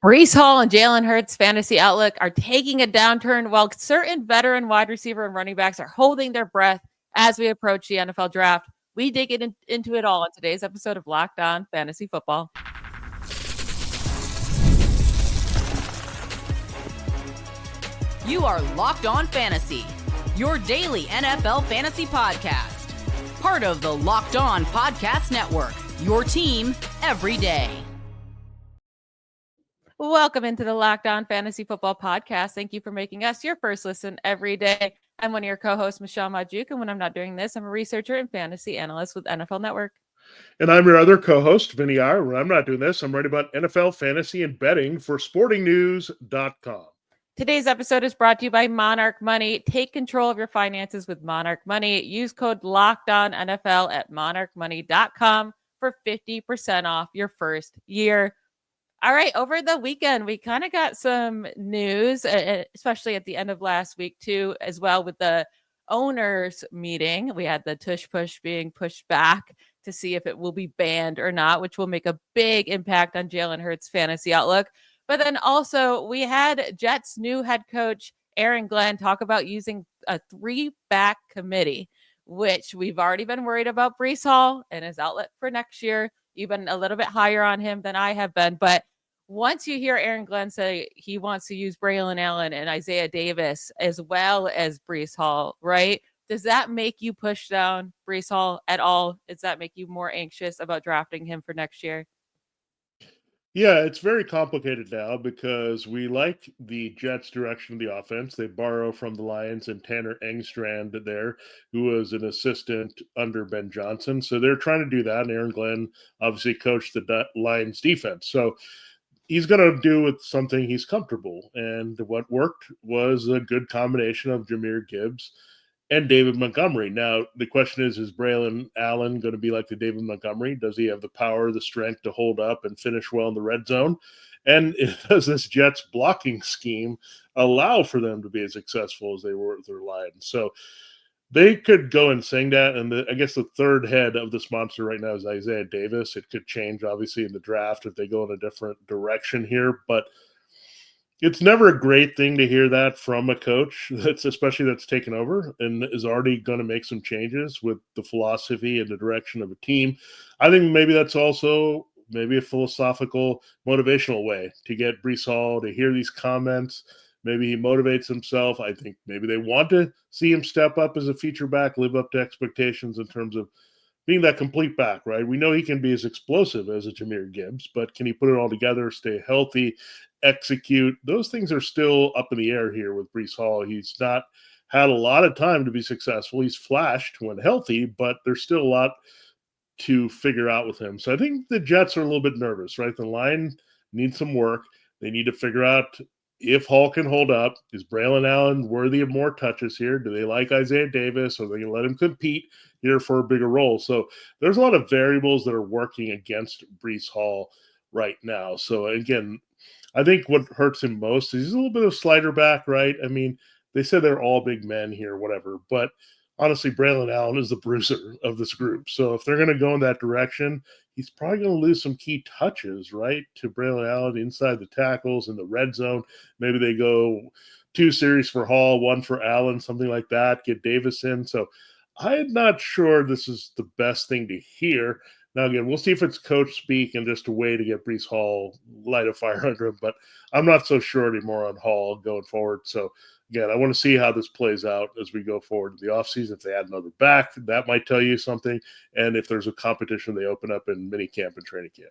Breece Hall and Jalen Hurts' fantasy outlook are taking a downturn while certain veteran wide receiver and running backs are holding their breath as we approach the NFL draft. We dig into it all in today's episode of Locked On Fantasy Football. You are Locked On Fantasy, your daily NFL fantasy podcast. Part of the Locked On Podcast Network, your team every day. Welcome into the Locked On Fantasy Football Podcast. Thank you for making us your first listen every day. I'm one of your co-hosts, Michelle Magdziuk, and when I'm not doing this, I'm a researcher and fantasy analyst with NFL Network. And I'm your other co-host, Vinnie Iyer. When I'm not doing this, I'm writing about NFL fantasy and betting for sportingnews.com. Today's episode is brought to you by Monarch Money. Take control of your finances with Monarch Money. Use code LOCKEDONNFL at monarchmoney.com for 50% off your first year. All right, over the weekend, we kind of got some news, especially at the end of last week, too, as well with the owners meeting. We had the Tush Push being pushed back to see if it will be banned or not, which will make a big impact on Jalen Hurts' fantasy outlook. But then also, we had Jets' new head coach, Aaron Glenn, talk about using a 3-back committee, which we've already been worried about Breece Hall and his outlet for next year. You've been a little bit higher on him than I have been. But once you hear Aaron Glenn say he wants to use Braelon Allen and Isaiah Davis as well as Breece Hall, right? Does that make you push down Breece Hall at all? Does that make you more anxious about drafting him for next year? Yeah, it's very complicated now because we like the Jets' direction of the offense. They borrow from the Lions and Tanner Engstrand there, who was an assistant under Ben Johnson. So they're trying to do that. And Aaron Glenn obviously coached the Lions defense. So he's going to do with something he's comfortable. And what worked was a good combination of Jahmyr Gibbs and David Montgomery. Now, the question is Braelon Allen going to be like the David Montgomery? Does he have the power, the strength to hold up and finish well in the red zone? And does this Jets blocking scheme allow for them to be as successful as they were with their Lions? So they could go and sing that. And I guess the third head of this monster right now is Isaiah Davis. It could change, obviously, in the draft if they go in a different direction here. But it's never a great thing to hear that from a coach that's taken over and is already going to make some changes with the philosophy and the direction of a team. I think maybe that's also maybe a philosophical, motivational way to get Breece Hall to hear these comments. Maybe he motivates himself. I think maybe they want to see him step up as a feature back, live up to expectations in terms of being that complete back, right? We know he can be as explosive as a Jahmyr Gibbs, but can he put it all together, stay healthy, execute? Those things are still up in the air here with Breece Hall. He's not had a lot of time to be successful. He's flashed when healthy, but there's still a lot to figure out with him. So I think the Jets are a little bit nervous, right? The line needs some work. They need to figure out if Hall can hold up. Is Braelon Allen worthy of more touches here? Do they like Isaiah Davis? Or are they going to let him compete here for a bigger role? So there's a lot of variables that are working against Breece Hall right now. So again, I think what hurts him most is he's a little bit of slider back, right? I mean, they said they're all big men here, whatever. But honestly, Braelon Allen is the bruiser of this group. So if they're going to go in that direction, he's probably going to lose some key touches, right, to Braelon Allen inside the tackles in the red zone. Maybe they go 2 series for Hall, 1 for Allen, something like that, get Davis in. So I'm not sure this is the best thing to hear. Now, again, we'll see if it's coach speak and just a way to get Breece Hall light a fire under him, but I'm not so sure anymore on Hall going forward. So, again, I want to see how this plays out as we go forward in the offseason. If they add another back, that might tell you something. And if there's a competition they open up in minicamp and training camp.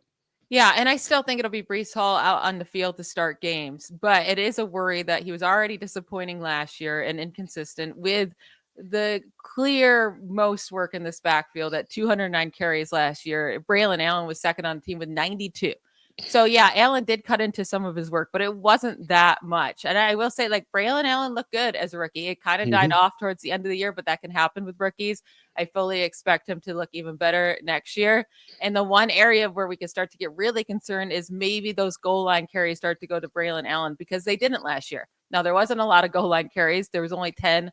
Yeah, and I still think it'll be Breece Hall out on the field to start games, but it is a worry that he was already disappointing last year and inconsistent with the clear most work in this backfield at 209 carries last year. Braelon Allen was second on the team with 92. So yeah, Allen did cut into some of his work, but it wasn't that much. And I will say, like, Braelon Allen looked good as a rookie. It kind of died off towards the end of the year, but that can happen with rookies. I fully expect him to look even better next year. And the one area where we can start to get really concerned is maybe those goal line carries start to go to Braelon Allen because they didn't last year. Now, there wasn't a lot of goal line carries. There was only 10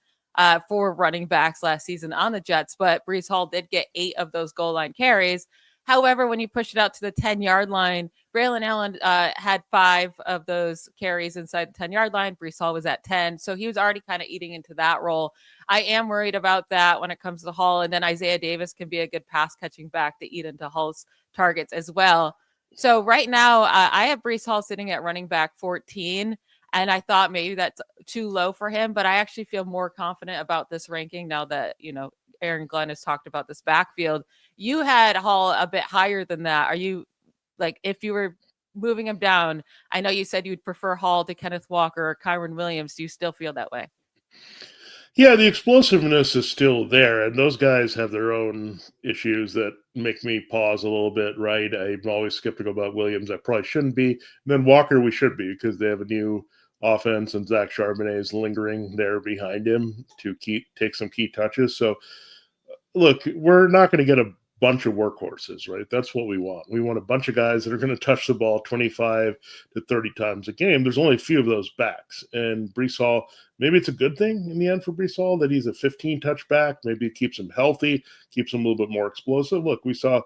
for running backs last season on the Jets, but Breece Hall did get 8 of those goal line carries. However, when you push it out to the 10-yard line, Braelon Allen had 5 of those carries inside the 10-yard line. Breece Hall was at 10. So he was already kind of eating into that role. I am worried about that when it comes to Hall. And then Isaiah Davis can be a good pass catching back to eat into Hall's targets as well. So right now, I have Breece Hall sitting at running back 14. And I thought maybe that's too low for him, but I actually feel more confident about this ranking now that, Aaron Glenn has talked about this backfield. You had Hall a bit higher than that. Are you like, if you were moving him down, I know you said you'd prefer Hall to Kenneth Walker or Kyron Williams. Do you still feel that way? Yeah, the explosiveness is still there, and those guys have their own issues that make me pause a little bit, right? I'm always skeptical about Williams. I probably shouldn't be. And then Walker, we should be because they have a new offense, and Zach Charbonnet is lingering there behind him to take some key touches. So, look, we're not going to get a bunch of workhorses, right? That's what we want. We want a bunch of guys that are going to touch the ball 25 to 30 times a game. There's only a few of those backs. And Breece Hall, maybe it's a good thing in the end for Breece Hall that he's a 15 touch back. Maybe it keeps him healthy, keeps him a little bit more explosive. Look, we saw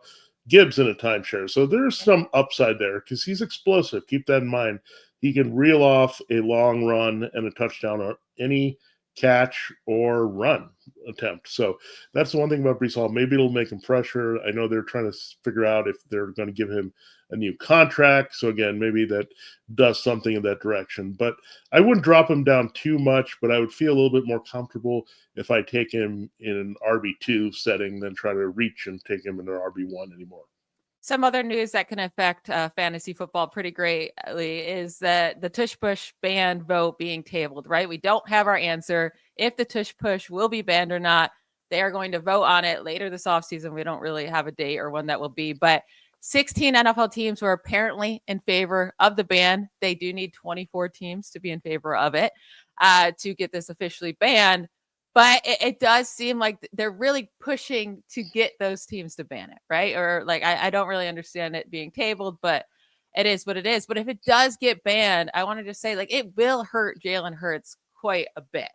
Gibbs in a timeshare. So there's some upside there because he's explosive. Keep that in mind. He can reel off a long run and a touchdown on any catch or run attempt. So that's the one thing about Breece Hall. Maybe it'll make him fresher. I know they're trying to figure out if they're going to give him a new contract. So again, maybe that does something in that direction. But I wouldn't drop him down too much, but I would feel a little bit more comfortable if I take him in an RB2 setting than try to reach and take him in an RB1 anymore. Some other news that can affect fantasy football pretty greatly is that the Tush Push ban vote being tabled, right? We don't have our answer if the Tush Push will be banned or not. They are going to vote on it later this offseason. We don't really have a date or when that will be, but 16 NFL teams were apparently in favor of the ban. They do need 24 teams to be in favor of it to get this officially banned. But it does seem like they're really pushing to get those teams to ban it, right? Or like, I don't really understand it being tabled, but it is what it is. But if it does get banned, I wanted to say, like, it will hurt Jalen Hurts quite a bit.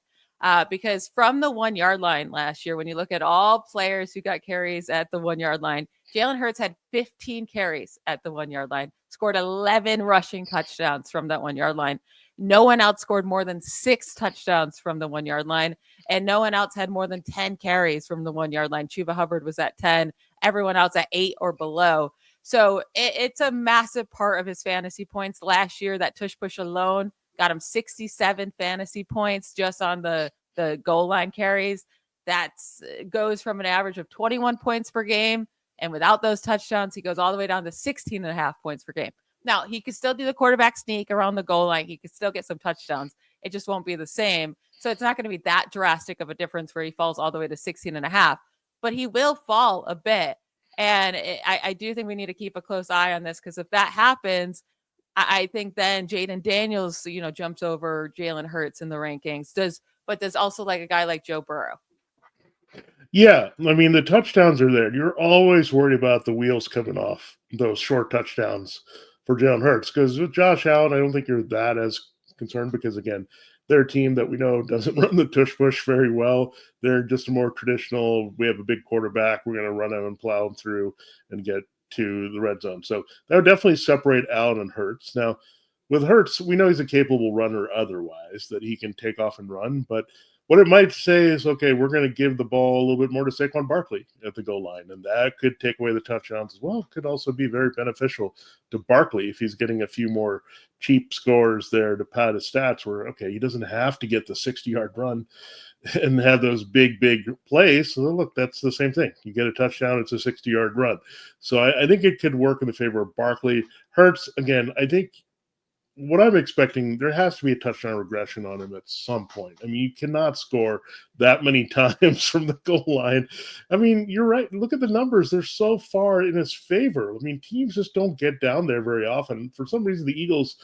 Because from the 1 yard line last year, when you look at all players who got carries at the 1 yard line, Jalen Hurts had 15 carries at the 1 yard line, scored 11 rushing touchdowns from that 1 yard line. No one else scored more than 6 touchdowns from the 1 yard line, and no one else had more than 10 carries from the 1 yard line. Chuba Hubbard was at 10, everyone else at 8 or below. So it's a massive part of his fantasy points. Last year, that Tush Push alone got him 67 fantasy points just on the goal line carries. That goes from an average of 21 points per game. And without those touchdowns, he goes all the way down to 16 and a half points per game. Now, he could still do the quarterback sneak around the goal line. He could still get some touchdowns. It just won't be the same. So it's not going to be that drastic of a difference where he falls all the way to 16 and a half. But he will fall a bit. And I do think we need to keep a close eye on this because if that happens, I think then Jaden Daniels, jumps over Jalen Hurts in the rankings. Does also like a guy like Joe Burrow. Yeah, I mean, the touchdowns are there. You're always worried about the wheels coming off those short touchdowns for Jalen Hurts because with Josh Allen, I don't think you're that as concerned because, again, they're a team that we know doesn't run the tush push very well. They're just a more traditional, we have a big quarterback, we're going to run him and plow him through and get to the red zone. So that would definitely separate Allen and Hurts. Now, with Hurts, we know he's a capable runner otherwise, that he can take off and run, but what it might say is, okay, we're going to give the ball a little bit more to Saquon Barkley at the goal line, and that could take away the touchdowns as well. It could also be very beneficial to Barkley if he's getting a few more cheap scores there to pad his stats where, okay, he doesn't have to get the 60-yard run and have those big plays. So look, that's the same thing. You get a touchdown, it's a 60-yard run. So I think it could work in the favor of Barkley. Hurts, again, I think what I'm expecting, there has to be a touchdown regression on him at some point. I mean, you cannot score that many times from the goal line. I mean, you're right. Look at the numbers. They're so far in his favor. I mean, teams just don't get down there very often. For some reason, the Eagles,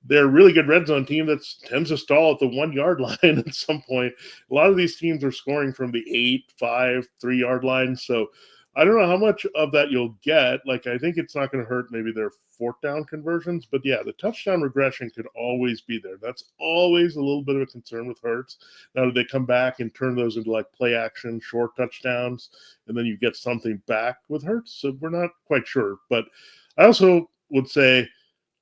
they're a really good red zone team that tends to stall at the 1 yard line at some point. A lot of these teams are scoring from the 8, 5, 3 yard line. So I don't know how much of that you'll get. Like, I think it's not going to hurt maybe their fourth down conversions. But yeah, the touchdown regression could always be there. That's always a little bit of a concern with Hurts. Now, do they come back and turn those into like play action, short touchdowns, and then you get something back with Hurts? So we're not quite sure. But I also would say,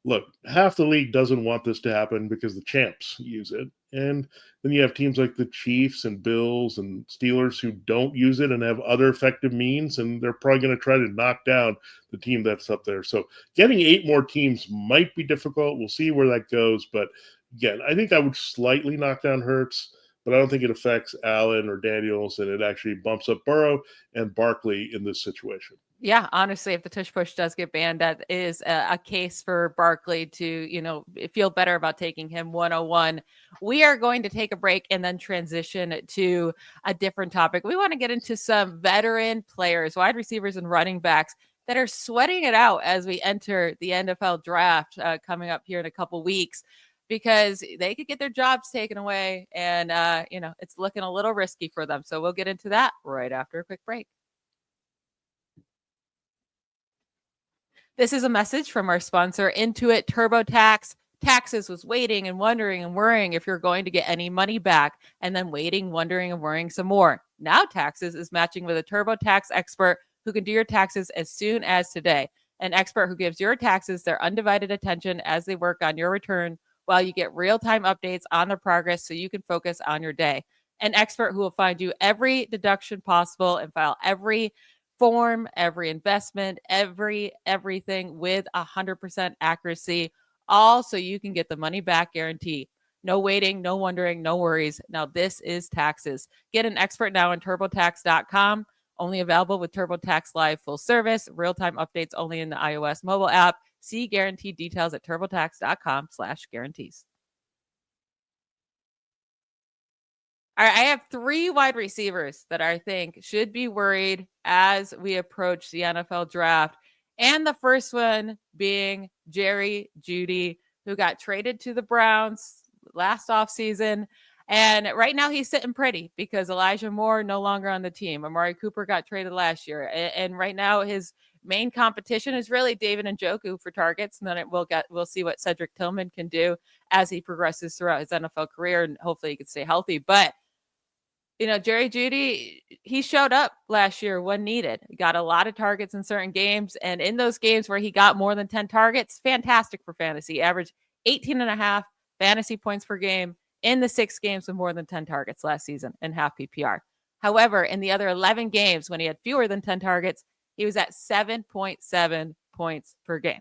look, half the league doesn't want this to happen because the champs use it. And then you have teams like the Chiefs and Bills and Steelers who don't use it and have other effective means, and they're probably going to try to knock down the team that's up there. So getting 8 more teams might be difficult. We'll see where that goes. But again, I think I would slightly knock down Hurts, but I don't think it affects Allen or Daniels, and it actually bumps up Burrow and Barkley in this situation. Yeah, honestly, if the Tush Push does get banned, that is a case for Barkley to, feel better about taking him 101. We are going to take a break and then transition to a different topic. We want to get into some veteran players, wide receivers and running backs that are sweating it out as we enter the NFL draft coming up here in a couple weeks, because they could get their jobs taken away and, it's looking a little risky for them. So we'll get into that right after a quick break. This is a message from our sponsor, Intuit TurboTax. Taxes was waiting and wondering and worrying if you're going to get any money back, and then waiting, wondering, and worrying some more. Now Taxes is matching with a TurboTax expert who can do your taxes as soon as today. An expert who gives your taxes their undivided attention as they work on your return, while you get real-time updates on their progress so you can focus on your day. An expert who will find you every deduction possible and file every form, every investment, everything with 100% accuracy, all so you can get the money back guarantee. No waiting, no wondering, no worries. Now this is Taxes. Get an expert now on TurboTax.com. Only available with TurboTax Live full service. Real-time updates only in the iOS mobile app. See guaranteed details at TurboTax.com/guarantees. All right, I have 3 wide receivers that I think should be worried as we approach the NFL draft. And the first one being Jerry Jeudy, who got traded to the Browns last offseason. And right now he's sitting pretty because Elijah Moore no longer on the team. Amari Cooper got traded last year. And right now his main competition is really David Njoku for targets. And then we'll see what Cedric Tillman can do as he progresses throughout his NFL career. And hopefully he can stay healthy. But Jerry Jeudy, he showed up last year when needed. He got a lot of targets in certain games. And in those games where he got more than 10 targets, fantastic for fantasy. Averaged 18.5 fantasy points per game in the 6 games with more than 10 targets last season in half PPR. However, in the other 11 games when he had fewer than 10 targets, he was at 7.7 points per game.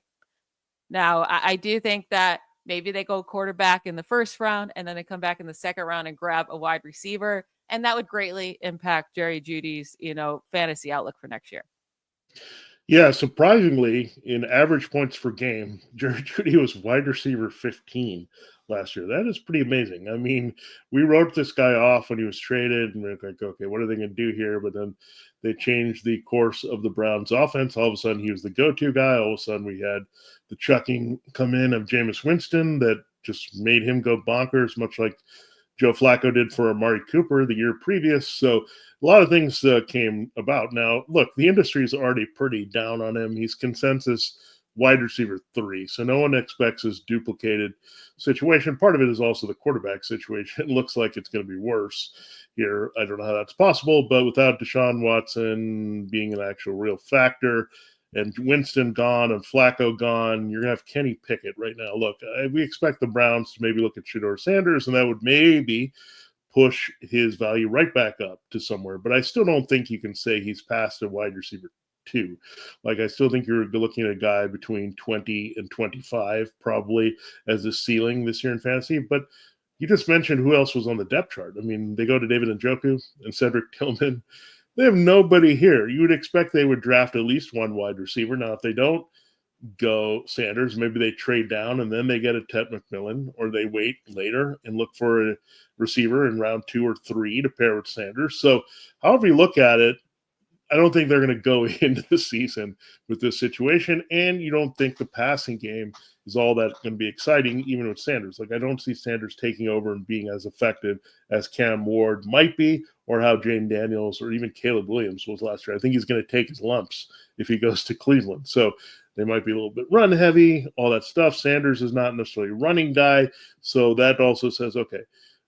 Now, I do think that maybe they go quarterback in the first round and then they come back in the second round and grab a wide receiver. And that would greatly impact Jerry Jeudy's, fantasy outlook for next year. Yeah, surprisingly, in average points per game, Jerry Jeudy was wide receiver 15 last year. That is pretty amazing. I mean, we wrote this guy off when he was traded, and we're like, okay, what are they going to do here? But then they changed the course of the Browns' offense. All of a sudden, he was the go-to guy. All of a sudden, we had the chucking come in of Jameis Winston that just made him go bonkers, much like Joe Flacco did for Amari Cooper the year previous. So a lot of things came about. Now, look, the industry is already pretty down on him. He's consensus wide receiver 3. So no one expects his duplicated situation. Part of it is also the quarterback situation. It looks like it's going to be worse here. I don't know how that's possible, but without Deshaun Watson being an actual real factor, and Winston gone and Flacco gone, you're going to have Kenny Pickett right now. Look, we expect the Browns to maybe look at Shedeur Sanders, and that would maybe push his value right back up to somewhere. But I still don't think you can say he's past a wide receiver 2. Like, I still think you're looking at a guy between 20 and 25 probably as a ceiling this year in fantasy. But you just mentioned who else was on the depth chart. I mean, they go to David Njoku and Cedric Tillman. They have nobody here. You would expect they would draft at least one wide receiver. Now, if they don't go Sanders, maybe they trade down and then they get a Ted McMillan, or they wait later and look for a receiver in round 2 or 3 to pair with Sanders. So however you look at it, I don't think they're going to go into the season with this situation. And you don't think the passing game is all that going to be exciting, even with Sanders. Like, I don't see Sanders taking over and being as effective as Cam Ward might be, or how Jane Daniels or even Caleb Williams was last year. I think he's going to take his lumps if he goes to Cleveland. So they might be a little bit run heavy, all that stuff. Sanders is not necessarily a running guy. So that also says, okay,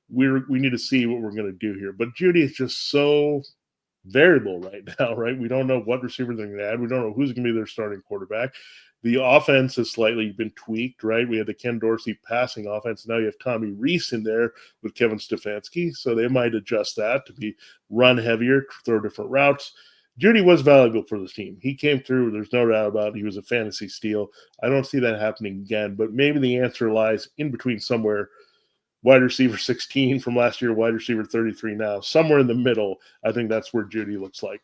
we need to see what we're going to do here. But Judy is just so variable right now, right? We don't know what receiver they're going to add. We don't know who's going to be their starting quarterback. The offense has slightly been tweaked, right? We had the Ken Dorsey passing offense. Now you have Tommy Reese in there with Kevin Stefanski. So they might adjust that to be run heavier, throw different routes. Judy was valuable for this team. He came through. There's no doubt about it. He was a fantasy steal. I don't see that happening again, but maybe the answer lies in between somewhere. Wide receiver 16 from last year, wide receiver 33 now. Somewhere in the middle, I think that's where Judy looks like.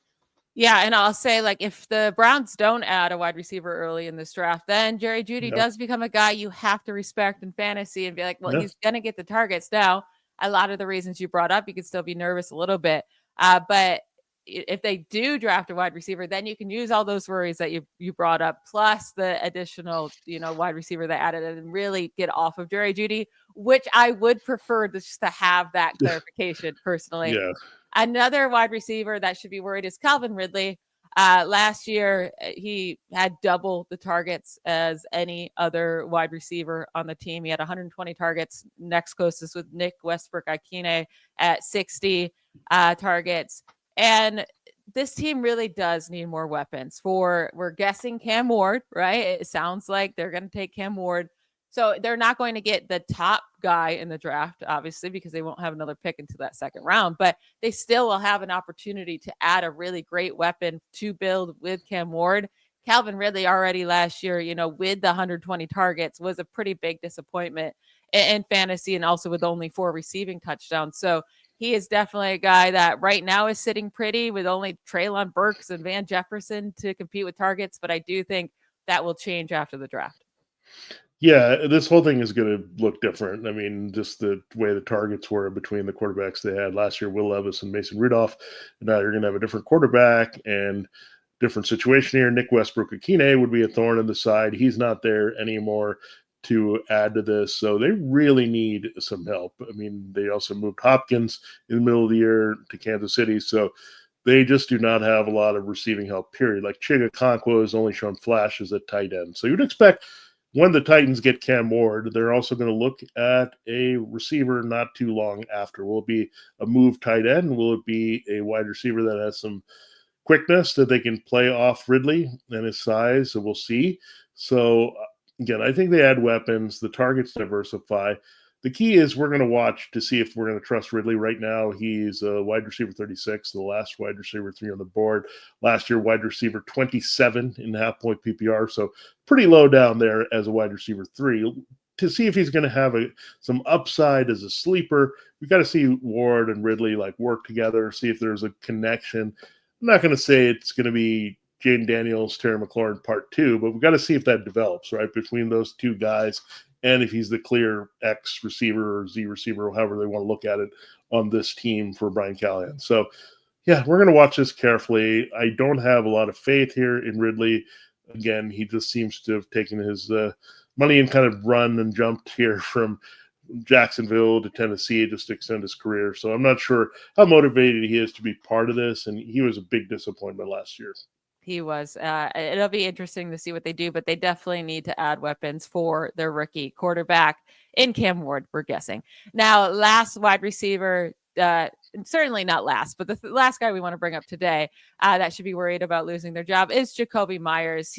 Yeah, and I'll say, like, if the Browns don't add a wide receiver early in this draft, then Jerry Jeudy does become a guy you have to respect in fantasy and be like, well, he's going to get the targets. Now, a lot of the reasons you brought up, you could still be nervous a little bit. But if they do draft a wide receiver, then you can use all those worries that you brought up, plus the additional, wide receiver that added and really get off of Jerry Jeudy, which I would prefer just to have that clarification personally. Yeah. Another wide receiver that should be worried is Calvin Ridley. Last year, he had double the targets as any other wide receiver on the team. He had 120 targets. Next closest with Nick Westbrook-Ikine at 60 targets. And this team really does need more weapons. We're guessing Cam Ward, right? It sounds like they're going to take Cam Ward. So they're not going to get the top guy in the draft, obviously, because they won't have another pick into that second round, but they still will have an opportunity to add a really great weapon to build with Cam Ward. Calvin Ridley already last year, with the 120 targets was a pretty big disappointment in fantasy, and also with only 4 receiving touchdowns. So he is definitely a guy that right now is sitting pretty with only Treylon Burks and Van Jefferson to compete with targets. But I do think that will change after the draft. Yeah, this whole thing is going to look different. I mean, just the way the targets were between the quarterbacks they had last year, Will Levis and Mason Rudolph. Now you're going to have a different quarterback and different situation here. Nick Westbrook-Ikine would be a thorn in the side. He's not there anymore to add to this. So they really need some help. I mean, they also moved Hopkins in the middle of the year to Kansas City. So they just do not have a lot of receiving help, period. Like Chiga Conquo has only shown flashes at tight end. So you'd expect when the Titans get Cam Ward, they're also going to look at a receiver not too long after. Will it be a move tight end? Will it be a wide receiver that has some quickness that they can play off Ridley and his size? So we'll see. So again, I think they add weapons. The targets diversify. The key is we're going to watch to see if we're going to trust Ridley. Right now, he's a wide receiver 36, the last wide receiver 3 on the board. Last year, wide receiver 27 in half-point PPR, so pretty low down there as a wide receiver 3. To see if he's going to have some upside as a sleeper, we got to see Ward and Ridley work together, see if there's a connection. I'm not going to say it's going to be Jaden Daniels, Terry McLaurin part 2, but we got to see if that develops, right, between those two guys. And if he's the clear X receiver or Z receiver, or however they want to look at it on this team for Brian Callahan. So, yeah, we're going to watch this carefully. I don't have a lot of faith here in Ridley. Again, he just seems to have taken his money and kind of run and jumped here from Jacksonville to Tennessee just to extend his career. So I'm not sure how motivated he is to be part of this. And he was a big disappointment last year. He was. It'll be interesting to see what they do, but they definitely need to add weapons for their rookie quarterback in Cam Ward, we're guessing. Now, last wide receiver, certainly not last, but the last guy we want to bring up today that should be worried about losing their job is Jacoby Myers.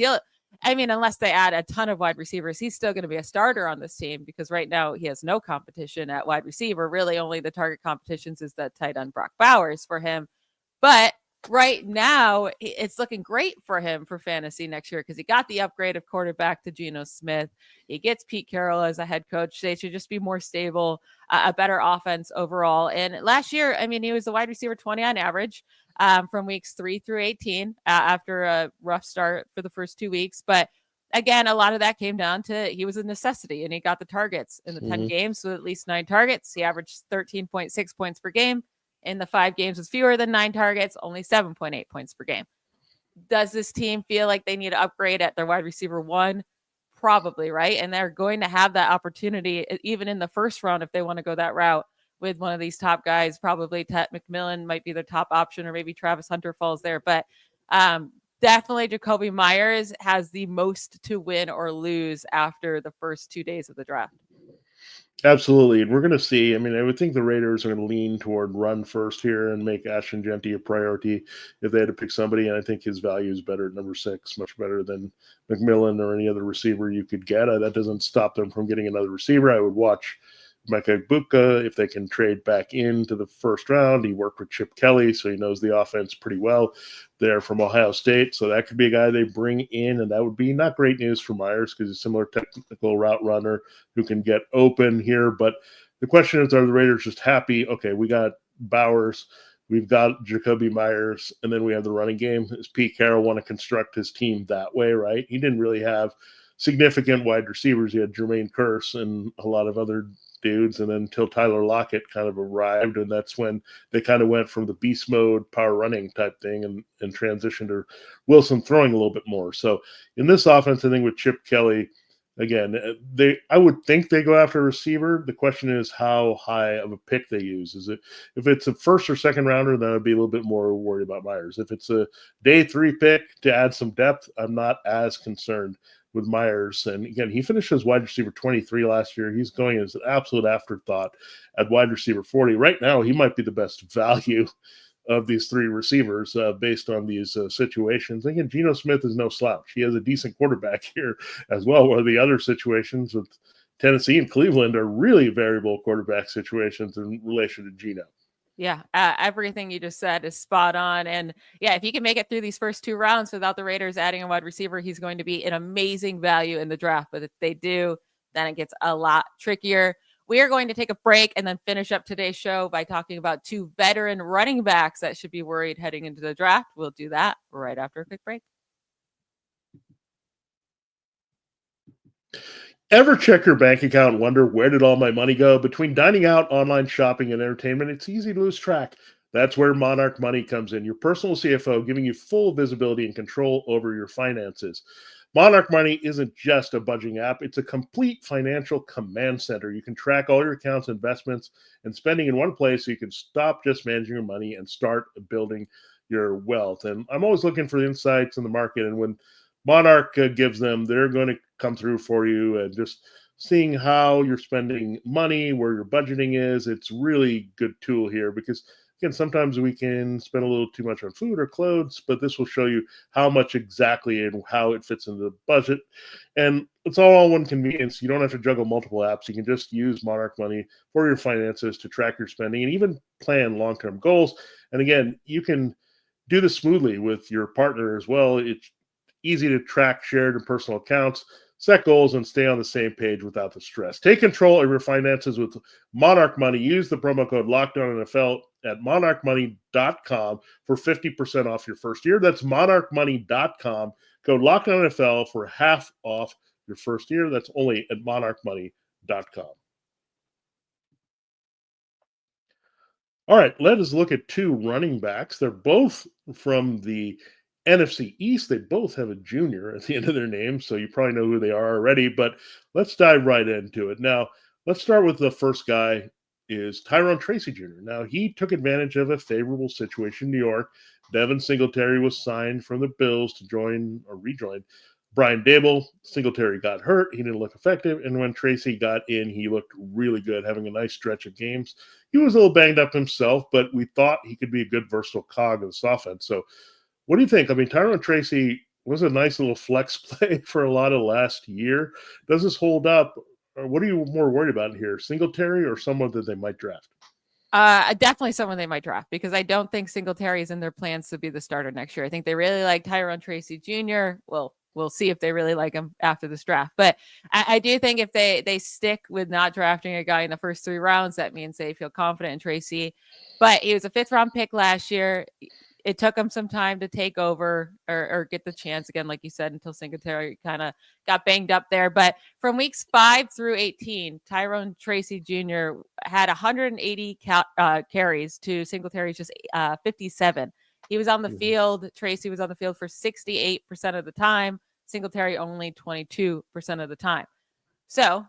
Unless they add a ton of wide receivers, he's still going to be a starter on this team because right now he has no competition at wide receiver. Really, only the target competitions is the tight end Brock Bowers for him. But right now, it's looking great for him for fantasy next year because he got the upgrade of quarterback to Geno Smith. He gets Pete Carroll as a head coach. They should just be more stable, a better offense overall. And last year, he was a wide receiver 20 on average from weeks 3 through 18 after a rough start for the first 2 weeks. But again, a lot of that came down to he was a necessity and he got the targets in the 10 games with at least 9 targets. He averaged 13.6 points per game. in the 5 games with fewer than 9 targets, only 7.8 points per game. Does this team feel like they need to upgrade at their wide receiver 1? Probably, right? And they're going to have that opportunity even in the first round if they want to go that route with one of these top guys. Probably Ted McMillan might be their top option, or maybe Travis Hunter falls there. But definitely Jacoby Myers has the most to win or lose after the first 2 days of the draft. Absolutely. And we're going to see. I mean, I would think the Raiders are going to lean toward run first here and make Ashton Genty a priority if they had to pick somebody. And I think his value is better at number 6, much better than McMillan or any other receiver you could get. That doesn't stop them from getting another receiver. I would watch Micah Igbokwe if they can trade back into the first round. He worked with Chip Kelly, so he knows the offense pretty well. They're from Ohio State, so that could be a guy they bring in, and that would be not great news for Myers because he's a similar technical route runner who can get open here. But the question is, are the Raiders just happy? Okay, we got Bowers, we've got Jacoby Myers, and then we have the running game. Does Pete Carroll want to construct his team that way, right? He didn't really have significant wide receivers. He had Jermaine Kearse and a lot of other dudes, and then until Tyler Lockett kind of arrived, and that's when they kind of went from the beast mode power running type thing and transitioned to Wilson throwing a little bit more. So in this offense, I think with Chip Kelly, again, I would think they go after a receiver. The question is how high of a pick they use. Is it if it's a first or second rounder, then I'd be a little bit more worried about Myers. If it's a day 3 pick to add some depth, I'm not as concerned with Myers. And again, he finished as wide receiver 23 last year. He's going as an absolute afterthought at wide receiver 40. Right now, he might be the best value of these 3 receivers based on these situations. Again, Geno Smith is no slouch. He has a decent quarterback here as well, where the other situations with Tennessee and Cleveland are really variable quarterback situations in relation to Geno. Yeah, everything you just said is spot on. And yeah, if he can make it through these first 2 rounds without the Raiders adding a wide receiver, he's going to be an amazing value in the draft. But if they do, then it gets a lot trickier. We are going to take a break and then finish up today's show by talking about 2 veteran running backs that should be worried heading into the draft. We'll do that right after a quick break. Ever check your bank account and wonder where did all my money go? Between dining out, online shopping, and entertainment, it's easy to lose track. That's where Monarch Money comes in, your personal CFO giving you full visibility and control over your finances. Monarch Money isn't just a budgeting app, it's a complete financial command center. You can track all your accounts, investments, and spending in one place so you can stop just managing your money and start building your wealth. And I'm always looking for insights in the market, and when Monarch gives them, they're going to come through for you, and just seeing how you're spending money, where your budgeting is. It's really good tool here because, again, sometimes we can spend a little too much on food or clothes, but this will show you how much exactly and how it fits into the budget. And it's all one convenience. You don't have to juggle multiple apps. You can just use Monarch Money for your finances to track your spending and even plan long-term goals. And again, you can do this smoothly with your partner as well. It's easy to track shared and personal accounts, set goals, and stay on the same page without the stress. Take control of your finances with Monarch Money. Use the promo code LOCKEDONNFL at monarchmoney.com for 50% off your first year. That's monarchmoney.com. Code LOCKEDONNFL for half off your first year. That's only at monarchmoney.com. All right, let us look at 2 running backs. They're both from the NFC East. They both have a junior at the end of their name, so you probably know who they are already, but let's dive right into it. Now, let's start with the first guy is Tyrone Tracy Jr. Now, he took advantage of a favorable situation in New York. Devin Singletary was signed from the Bills to join or rejoin Brian Dable. Singletary got hurt. He didn't look effective, and when Tracy got in, he looked really good, having a nice stretch of games. He was a little banged up himself, but we thought he could be a good versatile cog of this offense. So what do you think? I mean, Tyrone Tracy was a nice little flex play for a lot of last year. Does this hold up? Or what are you more worried about here, Singletary or someone that they might draft? Definitely someone they might draft, because I don't think Singletary is in their plans to be the starter next year. I think they really like Tyrone Tracy Jr. Well, we'll see if they really like him after this draft. But I do think if they stick with not drafting a guy in the first 3 rounds, that means they feel confident in Tracy. But he was a 5th round pick last year. it took him some time to take over or get the chance again, like you said, until Singletary kind of got banged up there. But from weeks 5 through 18, Tyrone Tracy Jr. had 180 carries to Singletary's just 57. He was on the field. Tracy was on the field for 68% of the time. Singletary only 22% of the time. So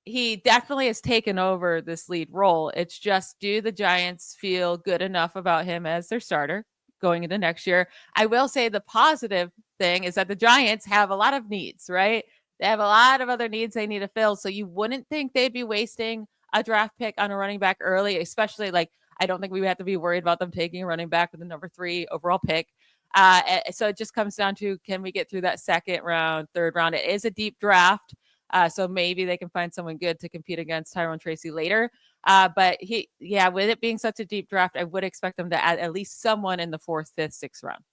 he definitely has taken over this lead role. It's just, do the Giants feel good enough about him as their starter going into next year? I will say the positive thing is that the Giants have a lot of needs, right? They have a lot of other needs they need to fill. So you wouldn't think they'd be wasting a draft pick on a running back early, especially like, I don't think we have to be worried about them taking a running back with the number 3 overall pick. So it just comes down to, can we get through that second round, third round? It is a deep draft. So maybe they can find someone good to compete against Tyrone Tracy later. But with it being such a deep draft, I would expect them to add at least someone in the 4th, 5th, 6th round.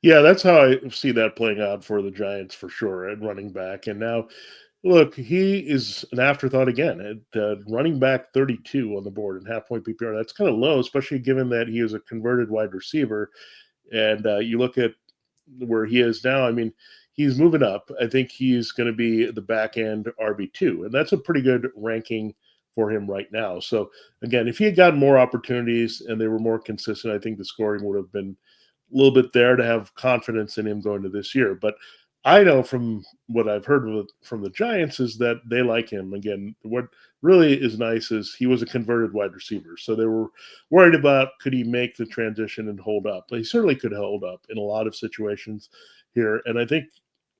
Yeah, that's how I see that playing out for the Giants for sure at running back. And now, look, he is an afterthought again at running back 32 on the board in half-point PPR. That's kind of low, especially given that he is a converted wide receiver. And you look at where he is now, I mean, he's moving up. I think he's going to be the back end RB2, and that's a pretty good ranking for him right now. So, again, if he had gotten more opportunities and they were more consistent, I think the scoring would have been a little bit there to have confidence in him going to this year. But I know from what I've heard from the Giants is that they like him. Again, what really is nice is he was a converted wide receiver. So they were worried about, could he make the transition and hold up? But he certainly could hold up in a lot of situations here. And I think,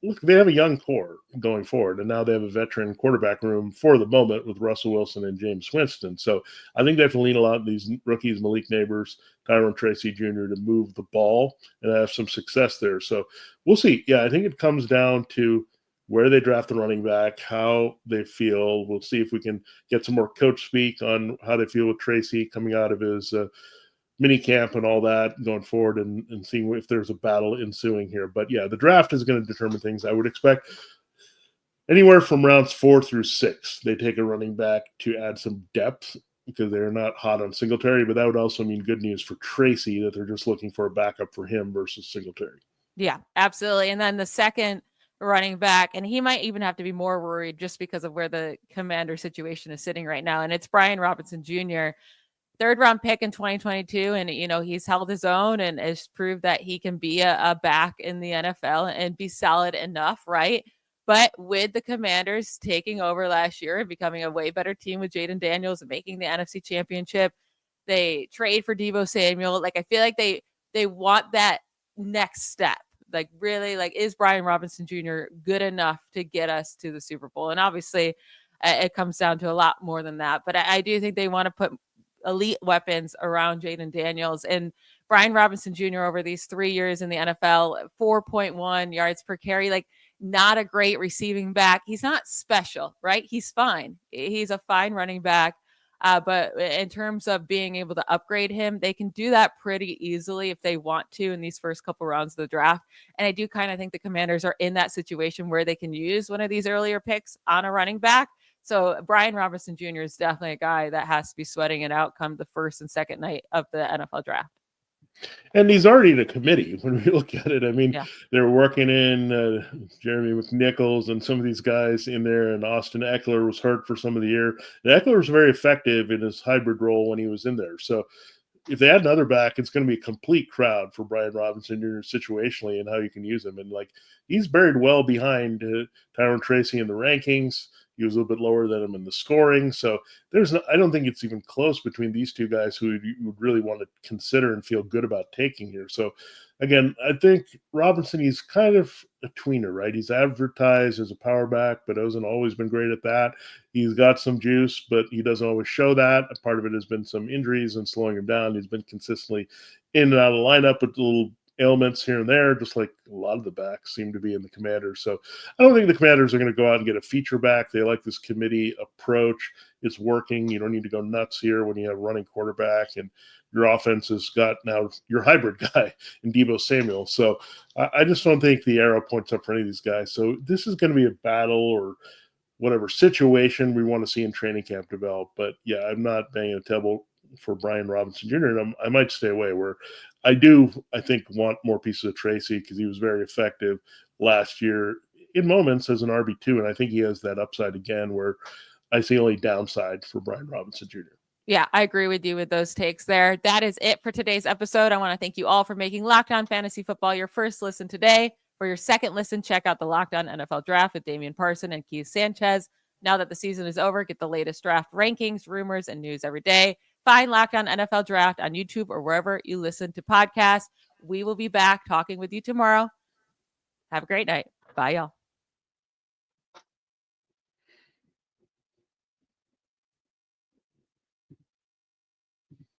look, they have a young core going forward, and now they have a veteran quarterback room for the moment with Russell Wilson and James Winston. So I think they have to lean a lot on these rookies, Malik Neighbors, Tyrone Tracy Jr., to move the ball and have some success there. So we'll see. Yeah, I think it comes down to where they draft the running back, how they feel. We'll see if we can get some more coach speak on how they feel with Tracy coming out of his mini camp and all that going forward, and seeing if there's a battle ensuing here. But yeah, the draft is going to determine things. I would expect anywhere from rounds 4 through 6, they take a running back to add some depth because they're not hot on Singletary, but that would also mean good news for Tracy that they're just looking for a backup for him versus Singletary. Yeah, absolutely. And then the second running back, and he might even have to be more worried just because of where the Commander situation is sitting right now, and it's Brian Robinson Jr., 3rd round pick in 2022. And, he's held his own and has proved that he can be a back in the NFL and be solid enough, right? But with the Commanders taking over last year and becoming a way better team with Jaden Daniels and making the NFC Championship, they trade for Deebo Samuel. Like, I feel like they want that next step. Like, really, like, is Brian Robinson Jr. good enough to get us to the Super Bowl? And obviously, it comes down to a lot more than that. But I do think they want to put elite weapons around Jaden Daniels. And Brian Robinson Jr. over these 3 years in the NFL, 4.1 yards per carry, like, not a great receiving back. He's not special, right? He's fine. He's a fine running back. But in terms of being able to upgrade him, they can do that pretty easily if they want to in these first couple rounds of the draft. And I do kind of think the Commanders are in that situation where they can use one of these earlier picks on a running back. So Brian Robinson Jr. is definitely a guy that has to be sweating it out come the first and second night of the NFL draft. And he's already in a committee when we look at it. I mean, Yeah. they're working in Jeremy McNichols and some of these guys in there, and Austin Eckler was hurt for some of the year. And Eckler was very effective in his hybrid role when he was in there. So if they add another back, it's going to be a complete crowd for Brian Robinson Jr. situationally and how you can use him. And, like, he's buried well behind Tyrone Tracy in the rankings. He was a little bit lower than him in the scoring. So I don't think it's even close between these two guys who you would really want to consider and feel good about taking here. So again, I think Robinson, he's kind of a tweener, right? He's advertised as a power back, but hasn't always been great at that. He's got some juice, but he doesn't always show that. A part of it has been some injuries and slowing him down. He's been consistently in and out of the lineup with little ailments here and there, just like a lot of the backs seem to be in the Commanders. So I don't think the Commanders are going to go out and get a feature back. They like this committee approach. It's working. You don't need to go nuts here when you have a running quarterback, and your offense has got now your hybrid guy in Deebo Samuel. So I just don't think the arrow points up for any of these guys. So this is going to be a battle or whatever situation we want to see in training camp develop. But yeah, I'm not banging a for Brian Robinson Jr. And I might stay away. Where I think, want more pieces of Tracy because he was very effective last year in moments as an RB2, and I think he has that upside again. Where I see only downside for Brian Robinson Jr. Yeah, I agree with you with those takes there. That is it for today's episode. I want to thank you all for making Locked On Fantasy Football your first listen today. For your second listen, check out the Locked On NFL Draft with Damian Parson and Keith Sanchez. Now that the season is over, get the latest draft rankings, rumors, and news every day. Find Locked On NFL Draft on YouTube or wherever you listen to podcasts. We will be back talking with you tomorrow. Have a great night. Bye, y'all.